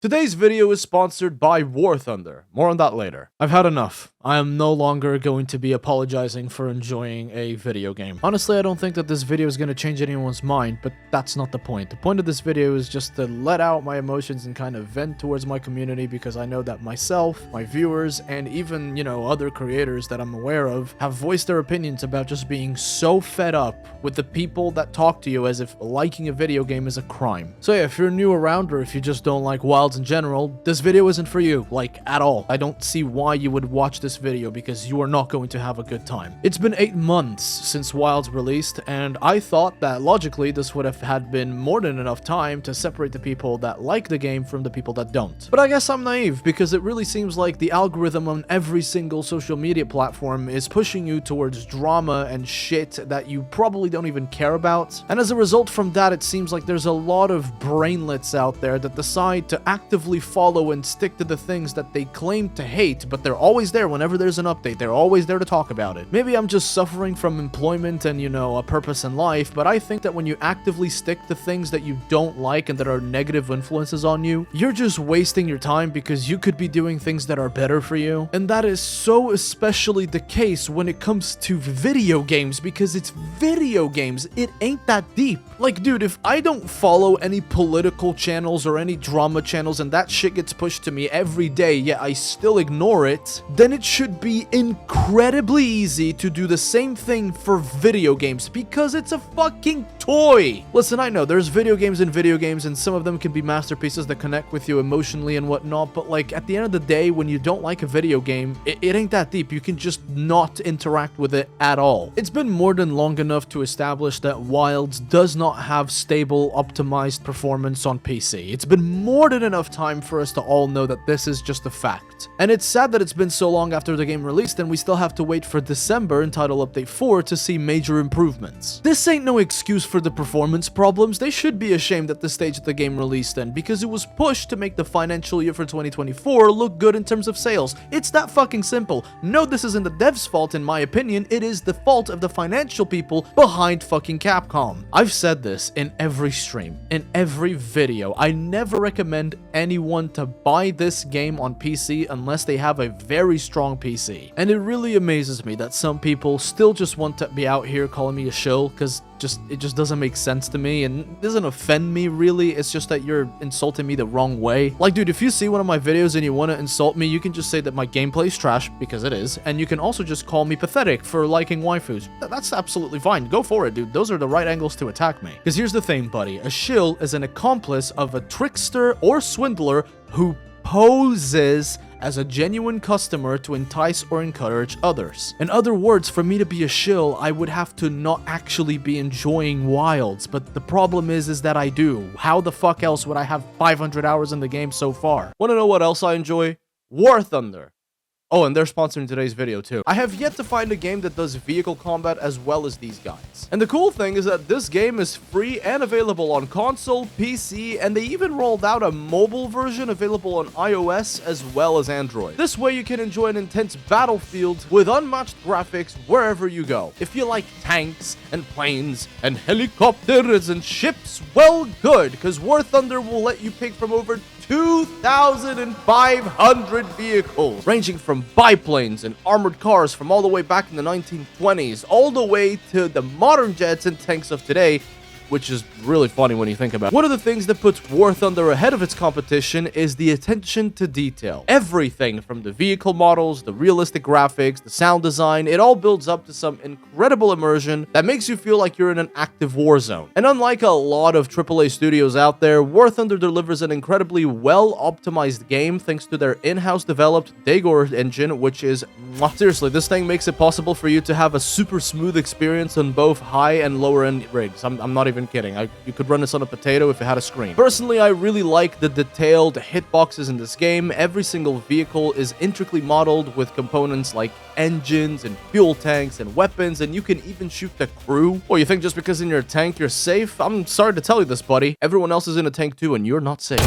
Today's video is sponsored by War Thunder. More on that later. I've had enough. I am no longer going to be apologizing for enjoying a video game. Honestly, I don't think that this video is going to change anyone's mind, but that's not the point. The point of this video is just to let out my emotions and kind of vent towards my community, because I know that myself, my viewers, and even, other creators that I'm aware of have voiced their opinions about just being so fed up with the people that talk to you as if liking a video game is a crime. So yeah, if you're new around or if you just don't like Wilds in general, this video isn't for you, at all. I don't see why you would watch this video, because you are not going to have a good time. It's been 8 months since Wilds released, and I thought that logically this would have had been more than enough time to separate the people that like the game from the people that don't. But I guess I'm naive, because it really seems like the algorithm on every single social media platform is pushing you towards drama and shit that you probably don't even care about. And as a result from that, it seems like there's a lot of brainlets out there that decide to actively follow and stick to the things that they claim to hate, but they're always there whenever there's an update. They're always there to talk about it. Maybe I'm just suffering from employment and, a purpose in life, but I think that when you actively stick to things that you don't like and that are negative influences on you, you're just wasting your time, because you could be doing things that are better for you. And that is so especially the case when it comes to video games, because it's video games. It ain't that deep. Dude, if I don't follow any political channels or any drama channels and that shit gets pushed to me every day, yet I still ignore it, then it should be incredibly easy to do the same thing for video games, because it's a fucking toy. Listen, I know there's video games and some of them can be masterpieces that connect with you emotionally and whatnot, but at the end of the day, when you don't like a video game, it ain't that deep. You can just not interact with it at all. It's been more than long enough to establish that Wilds does not have stable, optimized performance on PC. It's been more than enough time for us to all know that this is just a fact. And it's sad that it's been so long after the game released and we still have to wait for December in Title Update 4 to see major improvements. This ain't no excuse for the performance problems. They should be ashamed at the stage that the game released in, because it was pushed to make the financial year for 2024 look good in terms of sales. It's that fucking simple. No, this isn't the devs' fault in my opinion. It is the fault of the financial people behind fucking Capcom. I've said this in every stream, in every video. I never recommend anyone to buy this game on PC unless they have a very strong PC. And it really amazes me that some people still just want to be out here calling me a shill, because it just doesn't make sense to me, and it doesn't offend me really. It's just that you're insulting me the wrong way. Dude, if you see one of my videos and you want to insult me, you can just say that my gameplay is trash, because it is, and you can also just call me pathetic for liking waifus. That's absolutely fine. Go for it, dude. Those are the right angles to attack me. Because here's the thing, buddy. A shill is an accomplice of a trickster or swindler who poses as a genuine customer to entice or encourage others. In other words, for me to be a shill, I would have to not actually be enjoying Wilds, but the problem is that I do. How the fuck else would I have 500 hours in the game so far? Want to know what else I enjoy? War Thunder. Oh, and they're sponsoring today's video too. I have yet to find a game that does vehicle combat as well as these guys. And the cool thing is that this game is free and available on console, PC, and they even rolled out a mobile version available on iOS as well as Android. This way you can enjoy an intense battlefield with unmatched graphics wherever you go. If you like tanks and planes and helicopters and ships, well, good, because War Thunder will let you pick from over 2,500 vehicles, ranging from biplanes and armored cars from all the way back in the 1920s, all the way to the modern jets and tanks of today, which is really funny when you think about it. One of the things that puts War Thunder ahead of its competition is the attention to detail. Everything from the vehicle models, the realistic graphics, the sound design, it all builds up to some incredible immersion that makes you feel like you're in an active war zone. And unlike a lot of AAA studios out there, War Thunder delivers an incredibly well-optimized game thanks to their in-house developed Dagor engine, which is... Seriously, this thing makes it possible for you to have a super smooth experience on both high and lower end rigs. I'm not even kidding. You could run this on a potato if it had a screen. Personally, I really like the detailed hitboxes in this game. Every single vehicle is intricately modeled with components like engines and fuel tanks and weapons, and you can even shoot the crew. Well, you think just because in your tank you're safe? I'm sorry to tell you this, buddy. Everyone else is in a tank too, and you're not safe.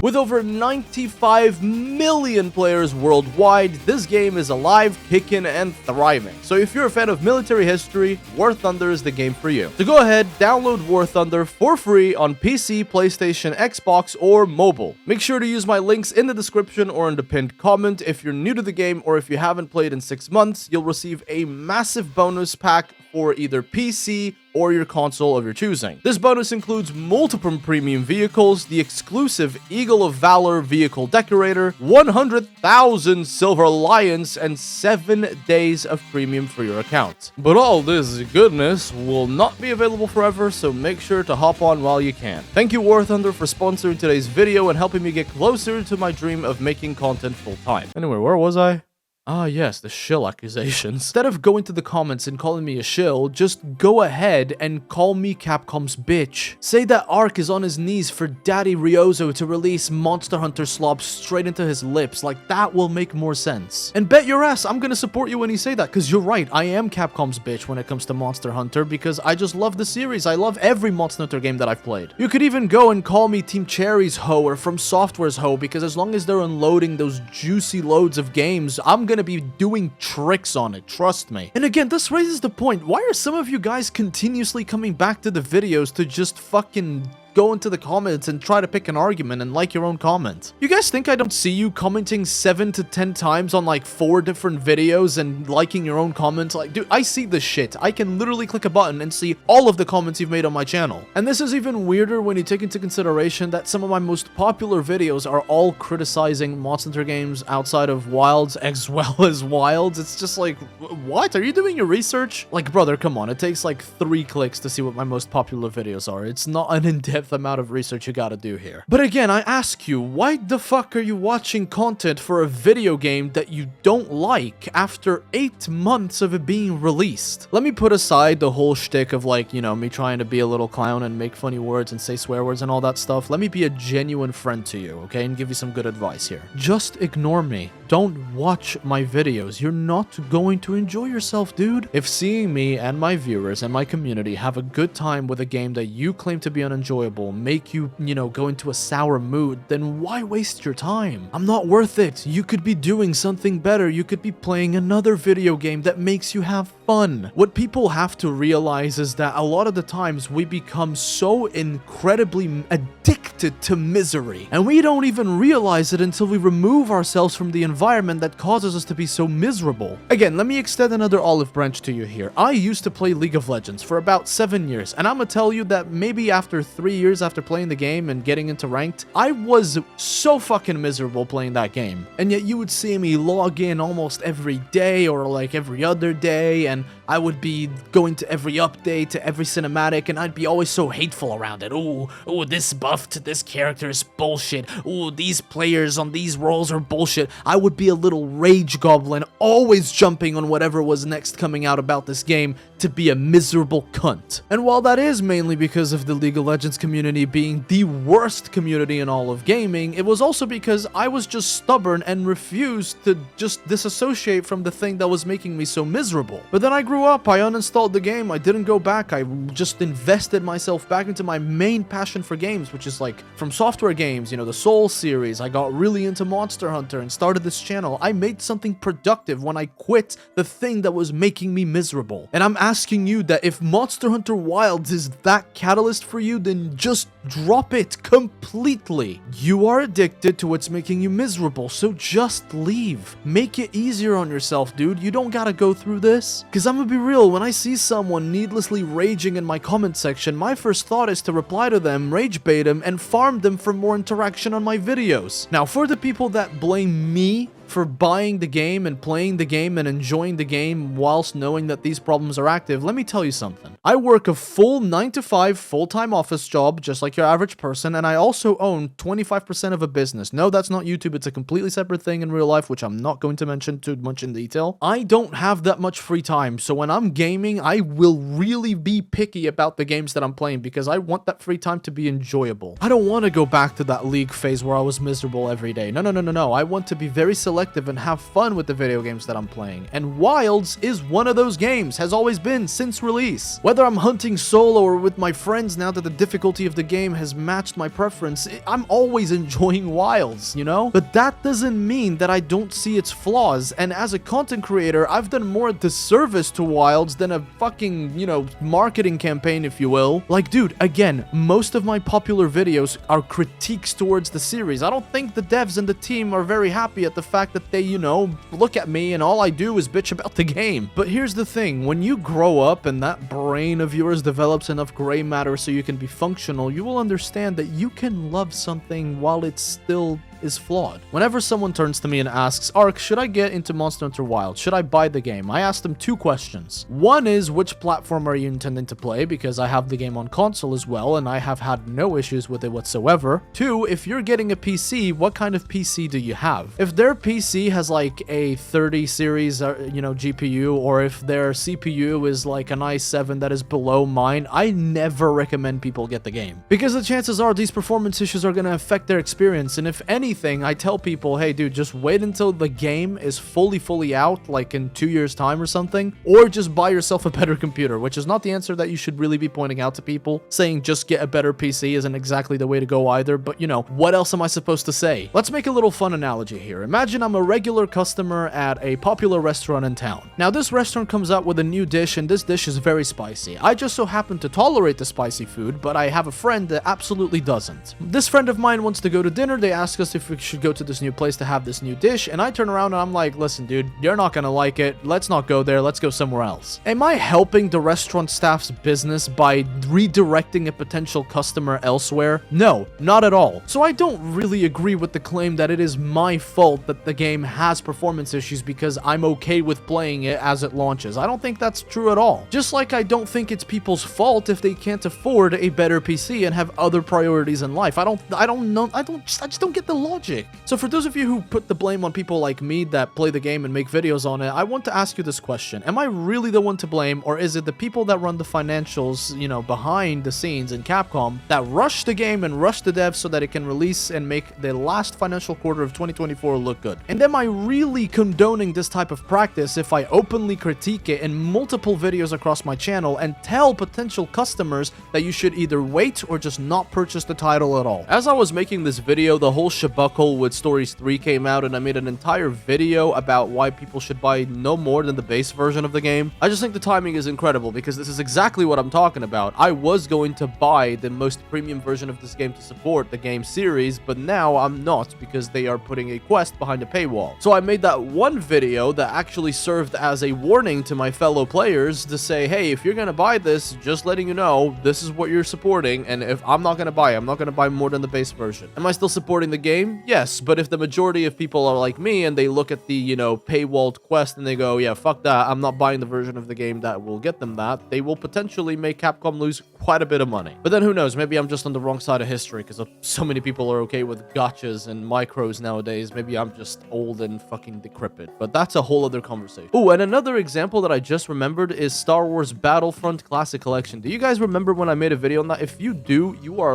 With over 95 million players worldwide, this game is alive, kicking, and thriving. So if you're a fan of military history, War Thunder is the game for you. So go ahead, download War Thunder for free on PC, PlayStation, Xbox, or mobile. Make sure to use my links in the description or in the pinned comment. If you're new to the game or if you haven't played in 6 months, you'll receive a massive bonus pack for either PC or your console of your choosing. This bonus includes multiple premium vehicles, the exclusive Eagle of Valor vehicle decorator, 100,000 Silver Lions, and 7 days of premium for your account. But all this goodness will not be available forever, so make sure to hop on while you can. Thank you War Thunder for sponsoring today's video and helping me get closer to my dream of making content full time. Anyway, where was I? Ah yes, the shill accusations. Instead of going to the comments and calling me a shill, just go ahead and call me Capcom's bitch. Say that Ark is on his knees for Daddy Ryozo to release Monster Hunter slob straight into his lips. Like, that will make more sense. And bet your ass I'm gonna support you when you say that, because you're right, I am Capcom's bitch when it comes to Monster Hunter, because I just love the series. I love every Monster Hunter game that I've played. You could even go and call me Team Cherry's hoe or From Software's hoe, because as long as they're unloading those juicy loads of games, I'm gonna be doing tricks on it, trust me. And again, this raises the point, why are some of you guys continuously coming back to the videos to just fucking go into the comments and try to pick an argument and like your own comment? You guys think I don't see you commenting 7 to 10 times on like 4 different videos and liking your own comments? Like, dude, I see this shit. I can literally click a button and see all of the comments you've made on my channel. And this is even weirder when you take into consideration that some of my most popular videos are all criticizing Monster Hunter games outside of Wilds as well as Wilds. It's just like, what? Are you doing your research? Like, brother, come on. It takes like 3 clicks to see what my most popular videos are. It's not an in-depth amount of research you gotta do here. But again, I ask you, why the fuck are you watching content for a video game that you don't like after 8 months of it being released? Let me put aside the whole shtick of, like, you know, me trying to be a little clown and make funny words and say swear words and all that stuff. Let me be a genuine friend to you, okay, and give you some good advice here. Just ignore me. Don't watch my videos. You're not going to enjoy yourself, dude. If seeing me and my viewers and my community have a good time with a game that you claim to be unenjoyable, make you, go into a sour mood, then why waste your time? I'm not worth it. You could be doing something better. You could be playing another video game that makes you have fun. What people have to realize is that a lot of the times we become so incredibly addicted to misery, and we don't even realize it until we remove ourselves from the environment that causes us to be so miserable. Again, let me extend another olive branch to you here. I used to play League of Legends for about 7 years, and I'm gonna tell you that maybe after 3 years after playing the game and getting into ranked, I was so fucking miserable playing that game. And yet you would see me log in almost every day or like every other day, and I would be going to every update, to every cinematic, and I'd be always so hateful around it. Ooh, this buff to this character is bullshit. Ooh, these players on these roles are bullshit. I would be a little rage goblin, always jumping on whatever was next coming out about this game to be a miserable cunt. And while that is mainly because of the League of Legends community being the worst community in all of gaming, it was also because I was just stubborn and refused to just disassociate from the thing that was making me so miserable. But then I grew up, I uninstalled the game, I didn't go back, I just invested myself back into my main passion for games, which is like From Software games, the Soul series. I got really into Monster Hunter and started this channel. I made something productive when I quit the thing that was making me miserable. And I'm asking you that if Monster Hunter Wilds is that catalyst for you, then just drop it completely. You are addicted to what's making you miserable, so just leave. Make it easier on yourself, dude. You don't gotta go through this. Because I'm gonna be real, when I see someone needlessly raging in my comment section, my first thought is to reply to them, rage bait them, and farm them for more interaction on my videos. Now, for the people that blame me for buying the game and playing the game and enjoying the game whilst knowing that these problems are active, let me tell you something. I work a full 9-to-5 full-time office job, just like your average person, and I also own 25% of a business. No, that's not YouTube. It's a completely separate thing in real life, which I'm not going to mention too much in detail. I don't have that much free time, so when I'm gaming, I will really be picky about the games that I'm playing because I want that free time to be enjoyable. I don't want to go back to that League phase where I was miserable every day. No. I want to be very selective selective and have fun with the video games that I'm playing. And Wilds is one of those games, has always been since release. Whether I'm hunting solo or with my friends, now that the difficulty of the game has matched my preference, I'm always enjoying Wilds, you know? But that doesn't mean that I don't see its flaws, and as a content creator, I've done more disservice to Wilds than a fucking, you know, marketing campaign, if you will. Like, dude, again, most of my popular videos are critiques towards the series. I don't think the devs and the team are very happy at the fact that they, you know, look at me and all I do is bitch about the game. But here's the thing, when you grow up and that brain of yours develops enough gray matter so you can be functional, you will understand that you can love something while it's still is flawed. Whenever someone turns to me and asks, Ark, should I get into Monster Hunter Wilds? Should I buy the game? I ask them two questions. One is, which platform are you intending to play? Because I have the game on console as well, and I have had no issues with it whatsoever. Two, if you're getting a PC, what kind of PC do you have? If their PC has like a 30 series, you know, GPU, or if their CPU is like an i7 that is below mine, I never recommend people get the game. Because the chances are these performance issues are going to affect their experience, and if anything, I tell people, hey dude, just wait until the game is fully out, like in 2 years time or something, or just buy yourself a better computer, which is not the answer that you should really be pointing out to people. Saying just get a better PC isn't exactly the way to go either, but you know, what else am I supposed to say? Let's make a little fun analogy here. Imagine I'm a regular customer at a popular restaurant in town. Now this restaurant comes out with a new dish, and this dish is very spicy. I just so happen to tolerate the spicy food, but I have a friend that absolutely doesn't. This friend of mine wants to go to dinner. They ask us if we should go to this new place to have this new dish, and I turn around and I'm like, listen dude, you're not gonna like it, let's not go there, let's go somewhere else. Am I helping the restaurant staff's business by redirecting a potential customer elsewhere? No, not at all. So I don't really agree with the claim that it is my fault that the game has performance issues because I'm okay with playing it as it launches. I don't think that's true at all. Just like I don't think it's people's fault if they can't afford a better PC and have other priorities in life. I just don't get the logic. So for those of you who put the blame on people like me that play the game and make videos on it, I want to ask you this question. Am I really the one to blame, or is it the people that run the financials, you know, behind the scenes in Capcom that rush the game and rush the devs so that it can release and make the last financial quarter of 2024 look good? And am I really condoning this type of practice if I openly critique it in multiple videos across my channel and tell potential customers that you should either wait or just not purchase the title at all? As I was making this video, the whole shabuckle with Stories 3 came out, and I made an entire video about why people should buy no more than the base version of the game. I just think the timing is incredible because this is exactly what I'm talking about. I was going to buy the most premium version of this game to support the game series, but now I'm not because they are putting a quest behind a paywall. So I made that one video that actually served as a warning to my fellow players to say, hey, if you're gonna buy this, just letting you know, this is what you're supporting, and if I'm not gonna buy more than the base version. Am I still supporting the game? Yes, but if the majority of people are like me and they look at the, you know, paywalled quest and they go, yeah, fuck that, I'm not buying the version of the game that will get them that, they will potentially make Capcom lose quite a bit of money. But then who knows, maybe I'm just on the wrong side of history because so many people are okay with gotchas and micros nowadays. Maybe I'm just old and fucking decrepit, but that's a whole other conversation. Oh, and another example that I just remembered is Star Wars Battlefront Classic Collection. Do you guys remember when I made a video on that? If you do, you are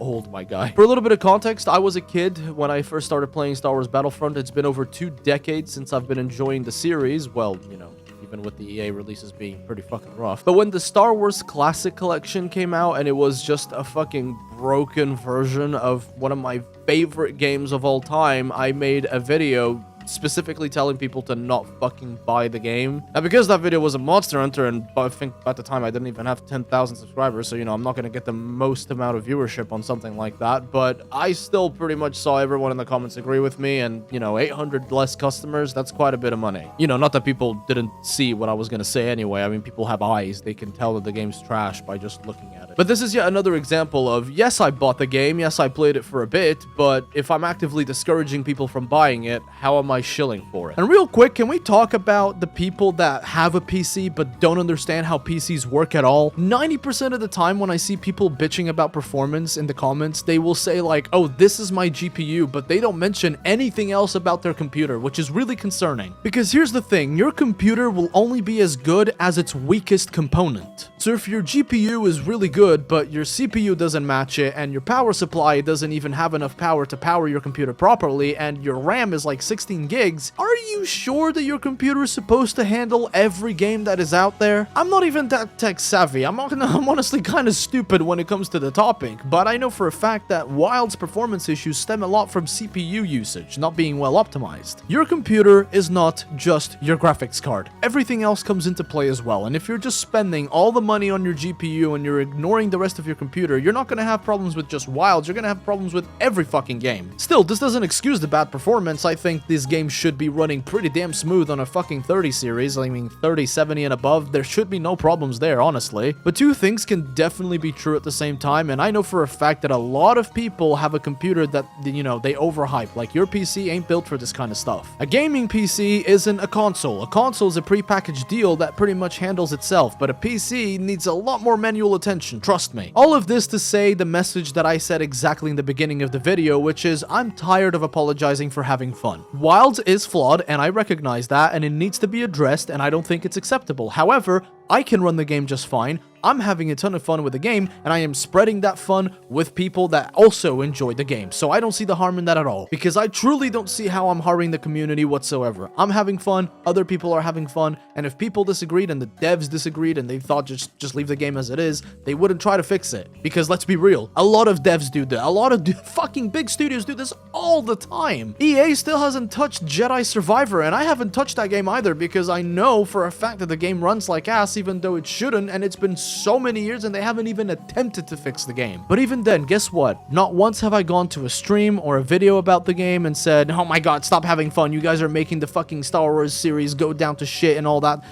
old, my guy. For a little bit of context, I was a kid when I first started playing Star Wars Battlefront. It's been over 2 decades since I've been enjoying the series. Well, you know, even with the EA releases being pretty fucking rough. But when the Star Wars Classic Collection came out and it was just a fucking broken version of one of my favorite games of all time, I made a video specifically telling people to not fucking buy the game. Now, because that video was a Monster Hunter, and I think at the time I didn't even have 10,000 subscribers, so, you know, I'm not going to get the most amount of viewership on something like that, but I still pretty much saw everyone in the comments agree with me, and, you know, 800 less customers, that's quite a bit of money. You know, not that people didn't see what I was going to say anyway. I mean, people have eyes. They can tell that the game's trash by just looking at it. But this is yet another example of, yes, I bought the game, yes, I played it for a bit, but if I'm actively discouraging people from buying it, how am I shilling for it? And real quick, can we talk about the people that have a PC but don't understand how PCs work at all? 90% of the time when I see people bitching about performance in the comments, they will say like, oh, this is my GPU, but they don't mention anything else about their computer, which is really concerning. Because here's the thing, your computer will only be as good as its weakest component. So if your GPU is really good, but your CPU doesn't match it, and your power supply doesn't even have enough power to power your computer properly, and your RAM is like 16 gigs, are you sure that your computer is supposed to handle every game that is out there? I'm not even that tech savvy. I'm honestly kind of stupid when it comes to the topic, but I know for a fact that Wild's performance issues stem a lot from CPU usage, not being well optimized. Your computer is not just your graphics card. Everything else comes into play as well, and if you're just spending all the money on your GPU and you're ignoring the rest of your computer, you're not going to have problems with just Wilds, you're going to have problems with every fucking game. Still, this doesn't excuse the bad performance. I think this game should be running pretty damn smooth on a fucking 30 series. I mean, 30, 70 and above, there should be no problems there, honestly. But two things can definitely be true at the same time, and I know for a fact that a lot of people have a computer that, you know, they overhype. Like, your PC ain't built for this kind of stuff. A gaming PC isn't a console. A console is a prepackaged deal that pretty much handles itself, but a PC needs a lot more manual attention, trust me. All of this to say the message that I said exactly in the beginning of the video, which is I'm tired of apologizing for having fun. Wilds is flawed, and I recognize that, and it needs to be addressed, and I don't think it's acceptable. However, I can run the game just fine. I'm having a ton of fun with the game, and I am spreading that fun with people that also enjoy the game. So I don't see the harm in that at all, because I truly don't see how I'm harming the community whatsoever. I'm having fun, other people are having fun, and if people disagreed and the devs disagreed and they thought just leave the game as it is, they wouldn't try to fix it. Because let's be real, a lot of devs do that. A lot of fucking big studios do this all the time. EA still hasn't touched Jedi Survivor, and I haven't touched that game either because I know for a fact that the game runs like ass even though it shouldn't, and it's been so many years and they haven't even attempted to fix the game. But even then, guess what? Not once have I gone to a stream or a video about the game and said, oh my god, stop having fun. You guys are making the fucking Star Wars series go down to shit and all that.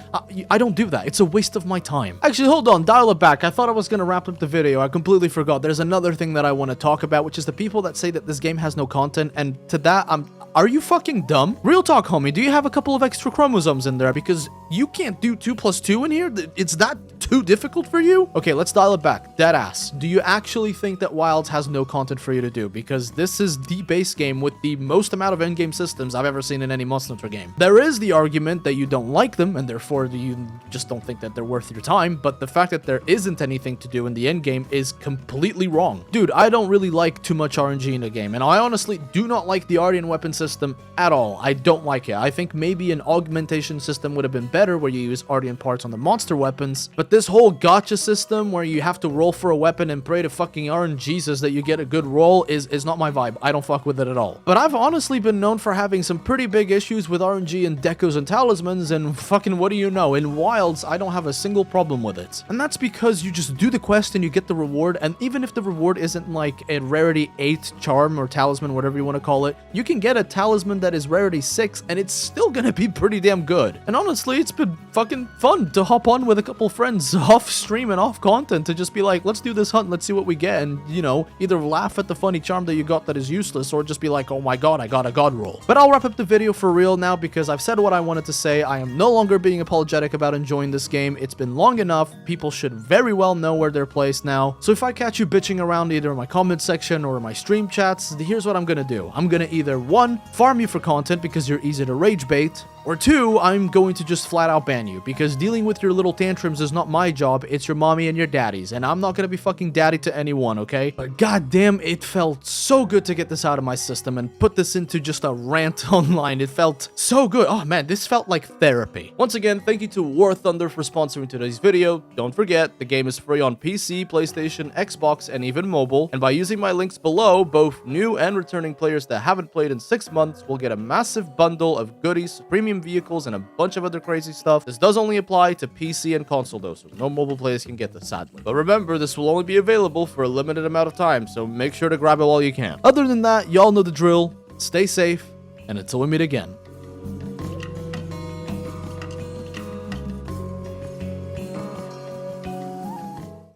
I don't do that. It's a waste of my time. Actually, hold on. Dial it back. I thought I was going to wrap up the video. I completely forgot. There's another thing that I want to talk about, which is the people that say that this game has no content. And to that, are you fucking dumb? Real talk, homie. Do you have a couple of extra chromosomes in there? Because you can't do 2 + 2 in here? It's that too difficult for you? Okay, let's dial it back. Dead ass. Do you actually think that Wilds has no content for you to do? Because this is the base game with the most amount of endgame systems I've ever seen in any Monster Hunter game. There is the argument that you don't like them, and therefore you just don't think that they're worth your time, but the fact that there isn't anything to do in the endgame is completely wrong. Dude, I don't really like too much RNG in a game, and I honestly do not like the Ardian weapon system at all. I don't like it. I think maybe an augmentation system would have been better where you use Ardian parts on the monster weapons, but this whole gacha system where you have to roll for a weapon and pray to fucking RNGesus that you get a good roll is not my vibe. I don't fuck with it at all. But I've honestly been known for having some pretty big issues with RNG and decos and talismans, and fucking what do you know? In Wilds, I don't have a single problem with it. And that's because you just do the quest and you get the reward, and even if the reward isn't like a rarity 8 charm or talisman, whatever you want to call it, you can get a talisman that is rarity 6 and it's still gonna be pretty damn good. And honestly, it's been fucking fun to hop on with a couple friends off stream and off content to just be like, let's do this hunt, let's see what we get, and you know, either laugh at the funny charm that you got that is useless or just be like, oh my god, I got a god roll. But I'll wrap up the video for real now because I've said what I wanted to say. I am no longer being apologetic about enjoying this game. It's been long enough. People should very well know where they're placed now. So if I catch you bitching around either in my comment section or in my stream chats, here's what I'm gonna do. I'm gonna either 1, farm you for content because you're easy to rage bait, or 2, I'm going to just flat out ban you because dealing with your little tantrums is not my job, it's your mommy and your daddy's, and I'm not gonna be fucking daddy to anyone, okay? But goddamn, it felt so good to get this out of my system and put this into just a rant online. It felt so good. Oh man, this felt like therapy. Once again, thank you to War Thunder for sponsoring today's video. Don't forget, the game is free on PC, PlayStation, Xbox, and even mobile, and by using my links below, both new and returning players that haven't played in 6 months will get a massive bundle of goodies, premium vehicles, and a bunch of other crazy stuff. This does only apply to PC and console though, so no mobile players can get this, sadly. But remember, this will only be available for a limited amount of time, so make sure to grab it while you can. Other than that, y'all know the drill. Stay safe, and until we meet again.